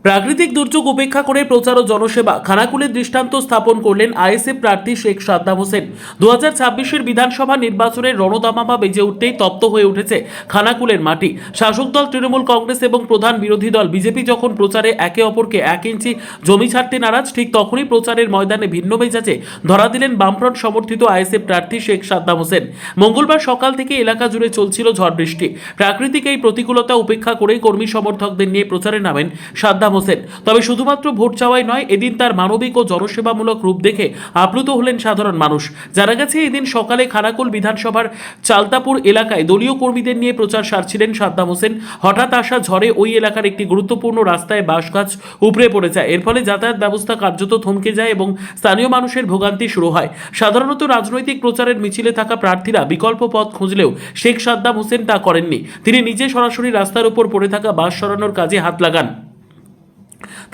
প্রাকৃতিক দুর্যোগ উপেক্ষা করে প্রচার ও জনসেবা খানাকুলের দৃষ্টান্ত স্থাপন করলেন আইএসএফ প্রার্থী শেখ সাদ্দাম হোসেন। 2026-এর বিধানসভা নির্বাচনের রণদামামা বেজে উঠতেই তপ্ত হয়ে উঠেছে খানাকুলের মাটি। শাসক দল তৃণমূল কংগ্রেস এবং প্রধান বিরোধী দল বিজেপি যখন প্রচারে একে অপরকে 1 ইঞ্চি জমি ছাড়তে নারাজ, ঠিক তখনই প্রচারের ময়দানে ভিন্ন মেজাজে ধরা দিলেন বামফ্রন্ট সমর্থিত আইএসএফ প্রার্থী শেখ সাদ্দাম হোসেন। মঙ্গলবার সকাল থেকে এলাকা জুড়ে চলছিল ঝড় বৃষ্টি। প্রাকৃতিক এই প্রতিকূলতা উপেক্ষা করেই কর্মী সমর্থকদের নিয়ে প্রচারে নামেন সাদ্দাম হোসেন। তবে শুধুমাত্র ভোট চাওয়াই নয়, এদিন তার মানবিক ও জনসেবামূলক রূপ দেখে আপ্লুত হলেন সাধারণ মানুষ। জানা গেছে, এদিন সকালে খানাকুল বিধানসভার চালতাপুর এলাকায় দলীয় কর্মীদের নিয়ে প্রচার সারছিলেন সাদ্দাম হোসেন। হঠাৎ আসা ঝড়ে ওই এলাকার একটি গুরুত্বপূর্ণ রাস্তায় বাঁশ গাছ উপড়ে পড়ে যায়। এর ফলে যাতায়াত ব্যবস্থা কার্যত থমকে যায় এবং স্থানীয় মানুষের ভোগান্তি শুরু হয়। সাধারণত রাজনৈতিক প্রচারের মিছিলে থাকা প্রার্থীরা বিকল্প পথ খুঁজলেও শেখ সাদ্দাম হোসেন তা করেননি। তিনি নিজে সরাসরি রাস্তার উপর পড়ে থাকা বাঁশ সরানোর কাজে হাত লাগান।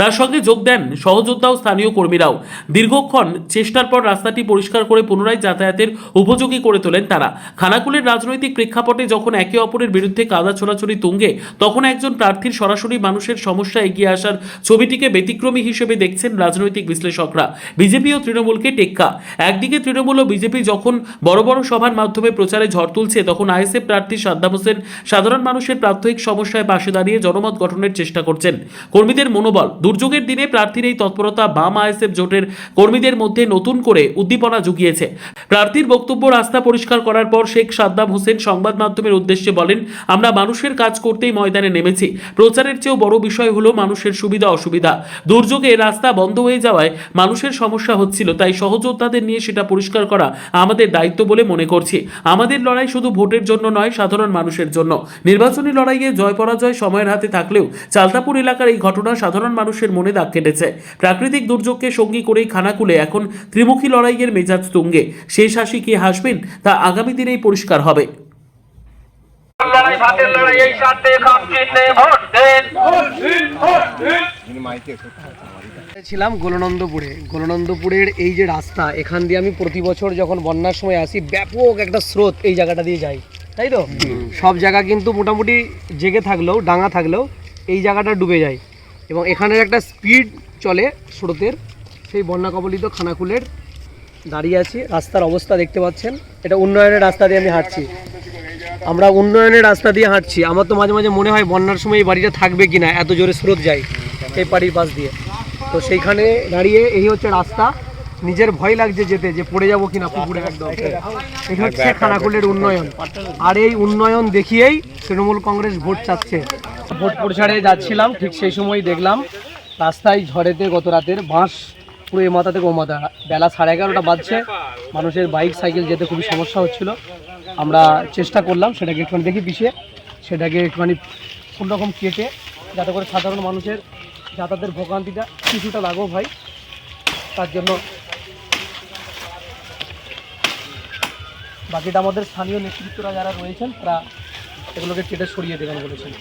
তার সঙ্গে যোগ দেন সহযোদ্ধা ও স্থানীয় কর্মীরাও। দীর্ঘক্ষণ চেষ্টার পর রাস্তাটি পরিষ্কার করে পুনরায় যাতায়াতের উপযোগী করে তোলেন তারা। খানাকুলের রাজনৈতিক প্রেক্ষাপটে যখন একে অপরের বিরুদ্ধে কাদা ছোড়াছড়ি তুঙ্গে, তখন একজন প্রার্থীর সরাসরি মানুষের সমস্যা এগিয়ে আসার ছবিটিকে ব্যতিক্রমী হিসেবে দেখছেন রাজনৈতিক বিশ্লেষকরা। বিজেপি ও তৃণমূলকে টেক্কা। একদিকে তৃণমূল ও বিজেপি যখন বড় বড় সভার মাধ্যমে প্রচারে ঝড় তুলছে, তখন আইএসএফ প্রার্থী সাদ্দাম হোসেন সাধারণ মানুষের প্রাত্যহিক সমস্যায় পাশে দাঁড়িয়ে জনমত গঠনের চেষ্টা করছেন। কর্মীদের মনোবল। দুর্যোগের দিনে প্রার্থীর এই তৎপরতা বাম আইএসএফ জোটের কর্মীদের মধ্যে নতুন করে উদ্দীপনা জুগিয়েছে। প্রার্থীর বক্তব্য রাস্তা পরিষ্কার করার পর শেখ সাদ্দাম হোসেন সংবাদ মাধ্যমের উদ্দেশ্যে বলেন, আমরা মানুষের কাজ করতেই ময়দানে নেমেছি। প্রচারের চেয়েও বড় বিষয় হলো মানুষের সুবিধা অসুবিধা। দুর্যোগে রাস্তা বন্ধ হয়ে যাওয়ায় মানুষের সমস্যা হচ্ছিল, তাই সহযোদ্ধাদের নিয়ে সেটা পরিষ্কার করা আমাদের দায়িত্ব বলে মনে করছি। আমাদের লড়াই শুধু ভোটের জন্য নয়, সাধারণ মানুষের জন্য। নির্বাচনী লড়াইয়ে জয় পরাজয় সময়ের হাতে থাকলেও চালতাপুর এলাকার এই ঘটনা সাধারণ মানুষের মনে দাগ কেটেছে। প্রাকৃতিক দুর্যোগকে সঙ্গী করেই খানাকুলে এখন ত্রিমুখী লড়াইয়ের মেজাজ তুঙ্গে। শেষ হাসি কে হাসবেন তা আগামী দিনেই পরিষ্কার হবে। ছিলাম গোলনন্দপুরের এই যে রাস্তা, এখান দিয়ে আমি প্রতি বছর যখন বন্যার সময় আসি, ব্যাপক একটা স্রোত এই জায়গাটা দিয়ে যাই, তাই তো? সব জায়গা কিন্তু মোটামুটি জেগে থাকলেও, ডাঙা থাকলেও এই জায়গাটা ডুবে যায় এবং এখানের একটা স্পিড চলে স্রোতের। সেই বন্যা কবলিত খানাকুলের দাঁড়িয়ে আছি। রাস্তার অবস্থা দেখতে পাচ্ছেন। এটা উন্নয়নের রাস্তা দিয়ে আমি হাঁটছি। আমরা উন্নয়নের রাস্তা দিয়ে হাঁটছি। আমার তো মাঝে মাঝে মনে হয় বন্যার সময় এই বাড়িটা থাকবে কিনা, এত জোরে স্রোত যায় এই বাড়ির পাশ দিয়ে। তো সেইখানে দাঁড়িয়ে এই হচ্ছে রাস্তা। নিজের ভয় লাগছে যেতে, যে পড়ে যাবো কিনা পুকুরে একদম। এই হচ্ছে খানাকুলের উন্নয়ন। আর এই উন্নয়ন দেখিয়েই তৃণমূল কংগ্রেস ভোট চাচ্ছে। ভোট প্রচারে যাচ্ছিলাম, ঠিক সেই সময় দেখলাম রাস্তায় ঝড়েতে গত রাতের বাঁশ পুরো এ মাথা থেকে ও মাথা। বেলা 11:30 বাজছে, মানুষের বাইক সাইকেল যেতে খুবই সমস্যা হচ্ছিল। আমরা চেষ্টা করলাম সেটাকে একটুখানি দেখি পিছিয়ে, সেটাকে একটুখানি কোনোরকম কেটে, যাতে করে সাধারণ মানুষের যাতায়াতের ভোগান্তিটা কিছুটা লাঘব হয়। তার জন্য বাকিটা আমাদের স্থানীয় নেতৃত্বরা যারা রয়েছেন, তারা এগুলোকে কেটে সরিয়ে দেবেন বলেছেন।